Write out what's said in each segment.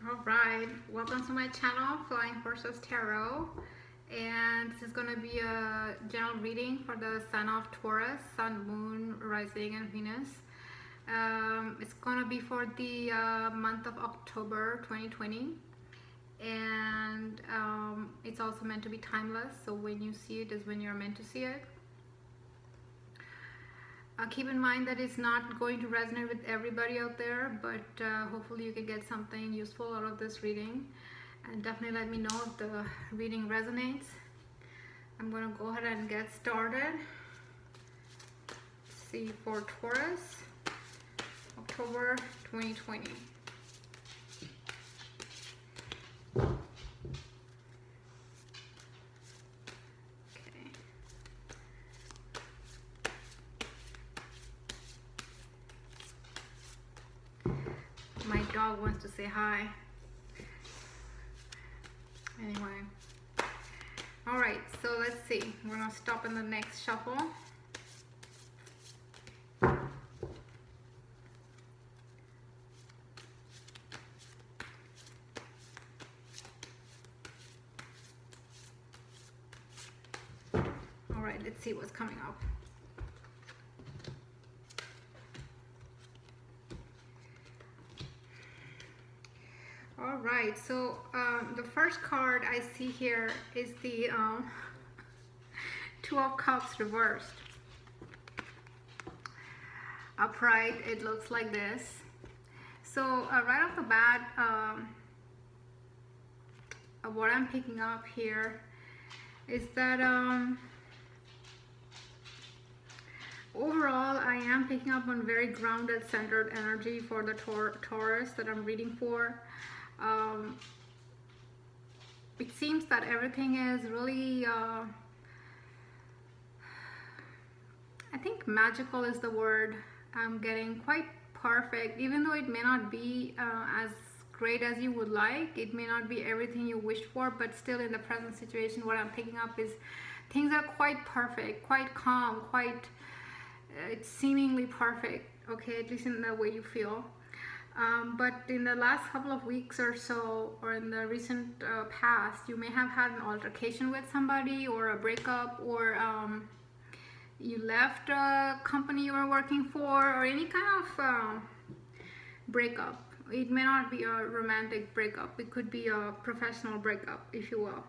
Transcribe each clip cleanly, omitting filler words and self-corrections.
Alright, welcome to my channel, Flying Horses Tarot. And this is going to be a general reading for the sign of Taurus, Sun, Moon, Rising, and Venus. It's going to be for the month of October 2020. And it's also meant to be timeless, so when you see it is when you're meant to see it. Keep in mind that it's not going to resonate with everybody out there, but hopefully you can get something useful out of this reading. And definitely let me know if the reading resonates. I'm going to go ahead and get started. Let's see, for Taurus, October 2020. My dog wants to say hi. Anyway. Alright, so let's see. We're going to stop in the next shuffle. Alright, let's see what's coming up. Alright, so the first card I see here is the Two of Cups reversed. Upright, it looks like this. So right off the bat, what I'm picking up here is that overall I am picking up on very grounded, centered energy for the Taurus that I'm reading for. It seems that everything is really, I think magical is the word I'm getting, quite perfect, even though it may not be as great as you would like. It may not be everything you wished for, but still in the present situation, what I'm picking up is things are quite perfect, quite calm, quite, it's seemingly perfect, okay, at least in the way you feel. But in the last couple of weeks or so, or in the recent past, you may have had an altercation with somebody, or a breakup, or you left a company you were working for, or any kind of breakup. It may not be a romantic breakup, it could be a professional breakup, if you will.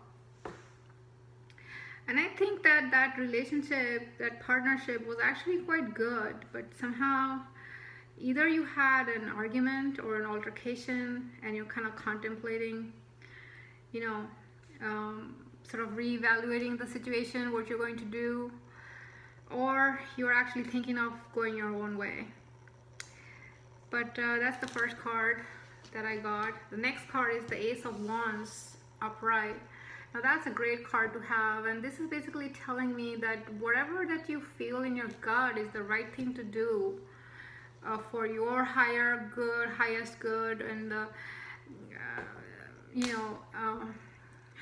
And I think that that relationship, that partnership was actually quite good, but somehow either you had an argument or an altercation and you're kind of contemplating, you know, sort of reevaluating the situation, what you're going to do, or you're actually thinking of going your own way. But that's the first card that I got. The next card is the Ace of Wands upright. Now that's a great card to have, and this is basically telling me that whatever that you feel in your gut is the right thing to do. For your higher good, highest good, and the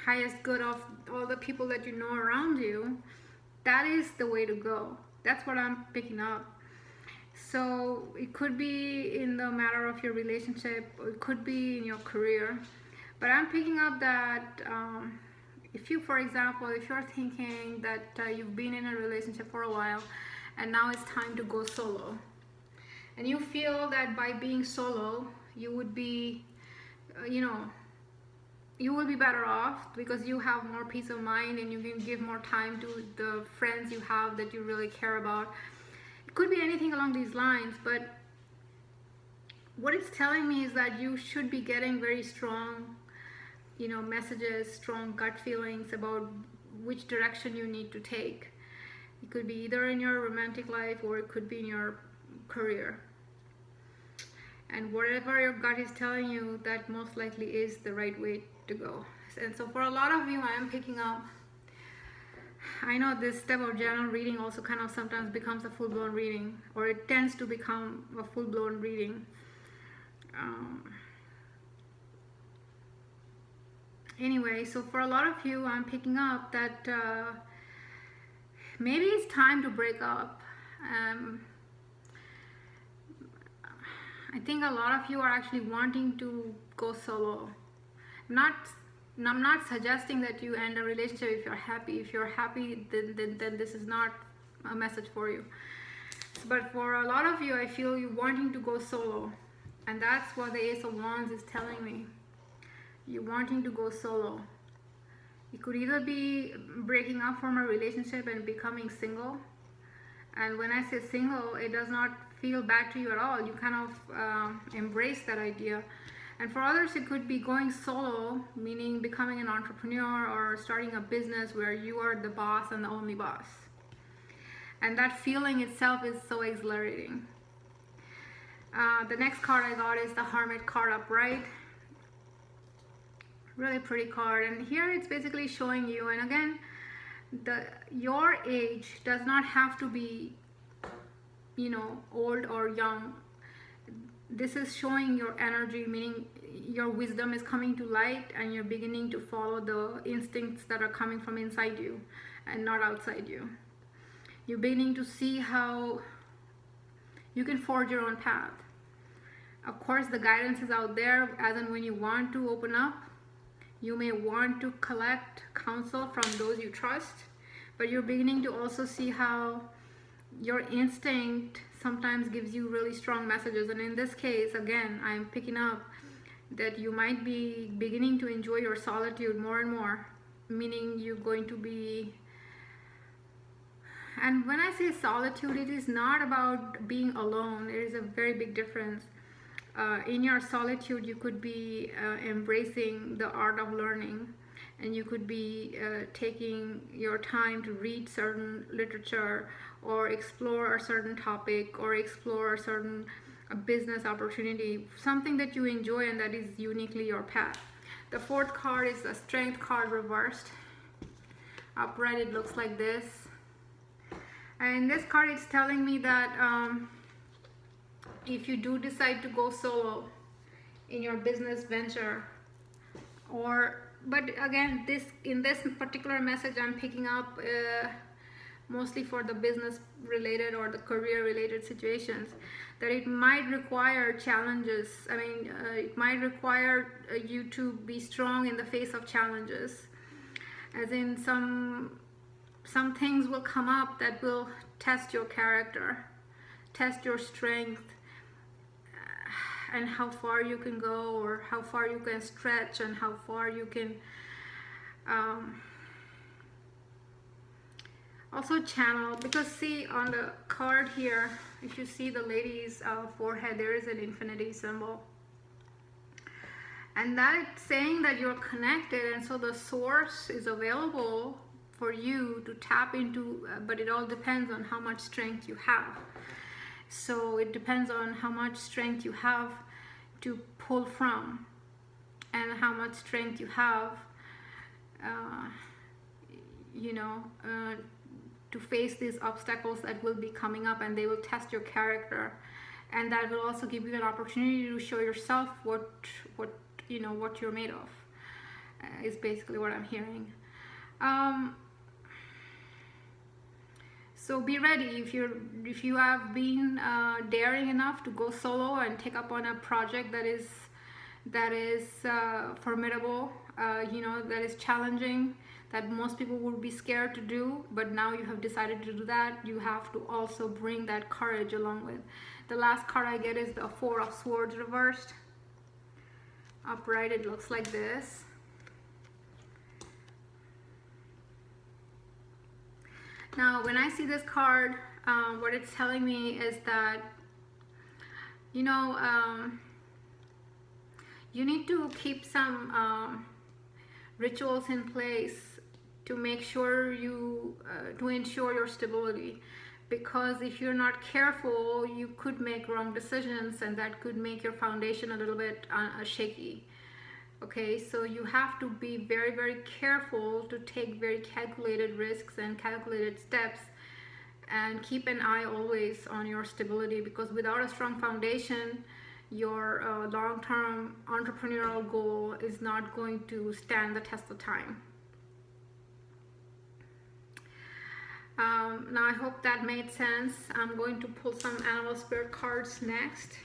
highest good of all the people that you know around you, that is the way to go. That's what I'm picking up. So it could be in the matter of your relationship, or it could be in your career, but I'm picking up that if you, for example, if you're thinking that you've been in a relationship for a while and now it's time to go solo, and you feel that by being solo, you would be, you will be better off because you have more peace of mind and you can give more time to the friends you have that you really care about. It could be anything along these lines, but what it's telling me is that you should be getting very strong, messages, strong gut feelings about which direction you need to take. It could be either in your romantic life or it could be in your career. And whatever your gut is telling you, that most likely is the right way to go. And so for a lot of you, I am picking up, I know this step of general reading also kind of sometimes becomes a full-blown reading, or it tends to become a full-blown reading. Anyway, so for a lot of you, I'm picking up that maybe it's time to break up. I think a lot of you are actually wanting to go solo. Not, I'm not suggesting that you end a relationship if you're happy. If you're happy, then this is not a message for you. But for a lot of you, I feel you wanting to go solo. And that's what the Ace of Wands is telling me. You wanting to go solo. It could either be breaking up from a relationship and becoming single. And when I say single, it does not feel bad to you at all. You kind of embrace that idea. And for others, it could be going solo, meaning becoming an entrepreneur or starting a business where you are the boss and the only boss. And that feeling itself is so exhilarating. The next card I got is the Hermit card upright. Really pretty card. And here it's basically showing you, and again, your age does not have to be, old or young. This is showing your energy, meaning your wisdom is coming to light and you're beginning to follow the instincts that are coming from inside you and not outside you. You're beginning to see how you can forge your own path. Of course, the guidance is out there as and when you want to open up. You may want to collect counsel from those you trust, but you're beginning to also see how your instinct sometimes gives you really strong messages. And in this case, again, I'm picking up that you might be beginning to enjoy your solitude more and more, meaning you're going to be, and when I say solitude, it is not about being alone. There is a very big difference. In your solitude, you could be embracing the art of learning, and you could be taking your time to read certain literature or explore a certain topic or explore a certain business opportunity, something that you enjoy and that is uniquely your path. The fourth card is the Strength card reversed. Upright, it looks like this. And this card is telling me that if you do decide to go solo in your business venture, but again, in this particular message I'm picking up mostly for the business related or the career related situations, that it might require challenges. I mean, it might require you to be strong in the face of challenges, as in some things will come up that will test your character, test your strength, and how far you can go, or how far you can stretch, and how far you can also channel. Because see, on the card here, if you see the lady's forehead, there is an infinity symbol, and that's saying that you're connected, and so the source is available for you to tap into, but it all depends on how much strength you have. So it depends on how much strength you have to pull from, and how much strength you have to face these obstacles that will be coming up, and they will test your character, and that will also give you an opportunity to show yourself what you're made of, is basically what I'm hearing. So be ready if you have been daring enough to go solo and take up on a project that is formidable, that is challenging, that most people would be scared to do, but now you have decided to do that. You have to also bring that courage along with. The last card I get is the Four of Swords reversed. Upright, it looks like this. Now, when I see this card, what it's telling me is that, you need to keep some rituals in place to make sure to ensure your stability. Because if you're not careful, you could make wrong decisions, and that could make your foundation a little bit shaky. Okay, so you have to be very, very careful to take very calculated risks and calculated steps, and keep an eye always on your stability, because without a strong foundation, your long-term entrepreneurial goal is not going to stand the test of time. Now I hope that made sense. I'm going to pull some animal spirit cards next.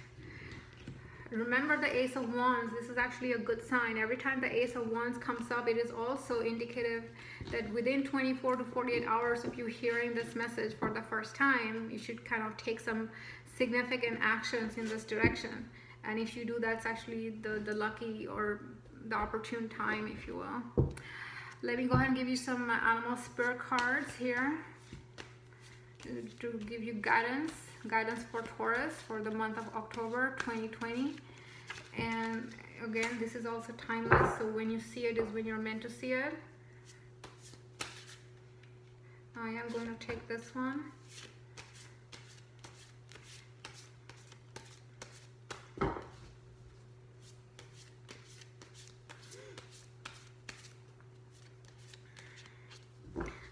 Remember the Ace of Wands. This is actually a good sign. Every time the Ace of Wands comes up, it is also indicative that within 24 to 48 hours of you hearing this message for the first time, you should kind of take some significant actions in this direction. And if you do, that's actually the lucky or the opportune time, if you will. Let me go ahead and give you some animal spirit cards here to give you guidance for Taurus for the month of October 2020. And again, this is also timeless, so when you see it is when you're meant to see it. I am going to take this one.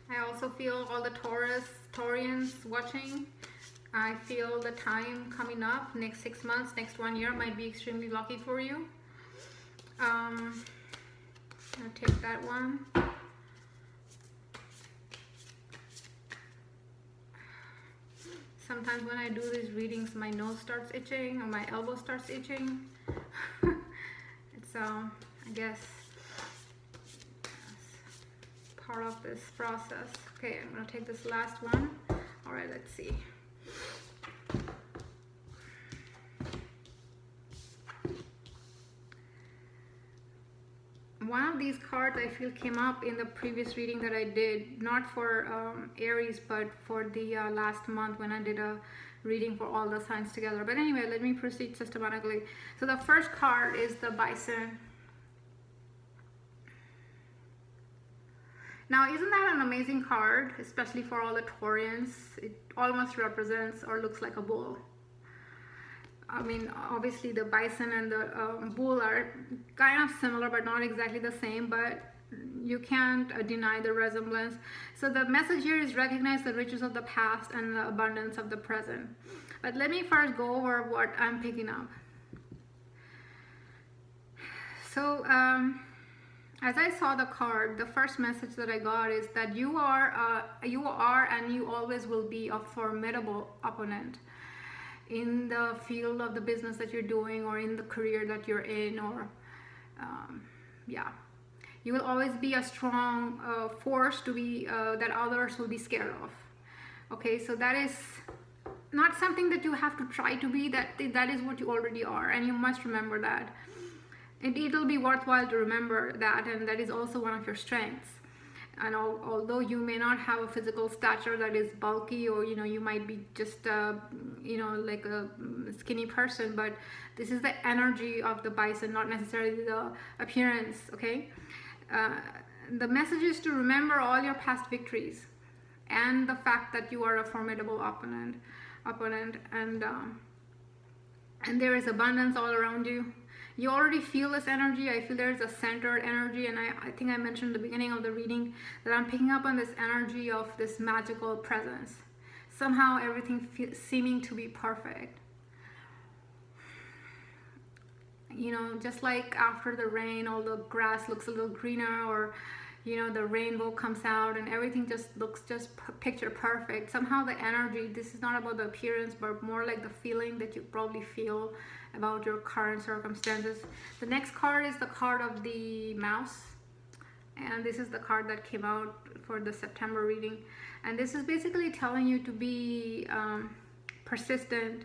I also feel all the Taurians watching. I feel the time coming up, next 6 months, next 1 year might be extremely lucky for you. I'll take that one. Sometimes when I do these readings, my nose starts itching or my elbow starts itching. It's, I guess, part of this process. Okay, I'm gonna take this last one. All right, let's see. One of these cards I feel came up in the previous reading that I did, not for Aries, but for the last month when I did a reading for all the signs together. But anyway, let me proceed systematically. So the first card is the Bison. Now, isn't that an amazing card, especially for all the Taurians? It almost represents or looks like a bull. I mean, obviously the bison and the bull are kind of similar, but not exactly the same, but you can't deny the resemblance. So the message here is recognize the riches of the past and the abundance of the present. But let me first go over what I'm picking up. So, as I saw the card, the first message that I got is that you are and you always will be a formidable opponent in the field of the business that you're doing or in the career that you're in, or yeah, you will always be a strong force to be that others will be scared of. Okay, so that is not something that you have to try to be, that is what you already are, and you must remember that. And it'll be worthwhile to remember that, and that is also one of your strengths. And although you may not have a physical stature that is bulky, or you might be just like a skinny person, but this is the energy of the bison, not necessarily the appearance. Okay, the message is to remember all your past victories and the fact that you are a formidable opponent, and there is abundance all around you. You already feel this energy. I feel there's a centered energy, and I think I mentioned at the beginning of the reading that I'm picking up on this energy of this magical presence. Somehow everything seeming to be perfect. Just like after the rain, all the grass looks a little greener, or the rainbow comes out and everything just looks picture perfect. Somehow the energy, this is not about the appearance, but more like the feeling that you probably feel about your current circumstances. The next card is the card of the mouse, and this is the card that came out for the September reading, and this is basically telling you to be persistent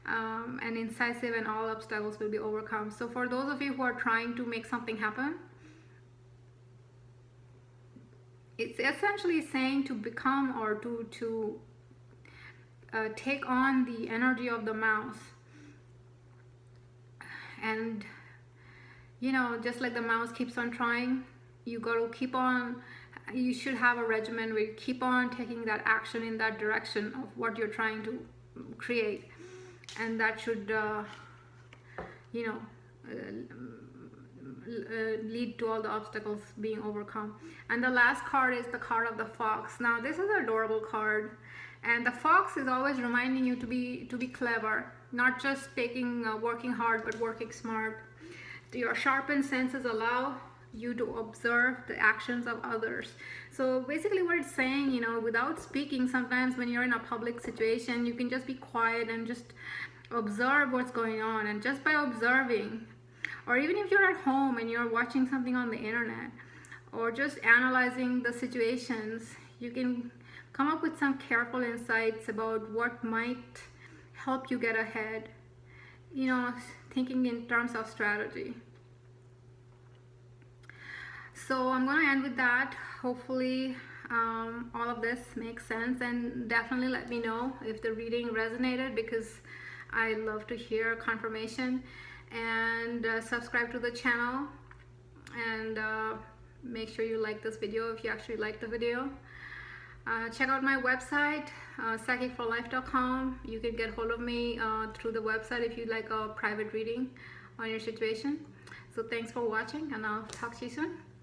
and incisive, and all obstacles will be overcome. So for those of you who are trying to make something happen, it's essentially saying to become, or to take on the energy of the mouse. And just like the mouse keeps on trying, you got to keep on. You should have a regimen where you keep on taking that action in that direction of what you're trying to create, and that should lead to all the obstacles being overcome. And the last card is the card of the fox. Now this is an adorable card, and the fox is always reminding you to be clever, not just working hard, but working smart. Your sharpened senses allow you to observe the actions of others. So basically what it's saying, without speaking, sometimes when you're in a public situation, you can just be quiet and just observe what's going on, and just by observing, or even if you're at home and you're watching something on the internet or just analyzing the situations, you can come up with some careful insights about what might help you get ahead, you know, thinking in terms of strategy. So I'm going to end with that. Hopefully all of this makes sense, and definitely let me know if the reading resonated, because I love to hear confirmation. And subscribe to the channel, and make sure you like this video if you actually like the video. Check out my website, psychicforlife.com. You can get hold of me through the website if you'd like a private reading on your situation. So thanks for watching, and I'll talk to you soon.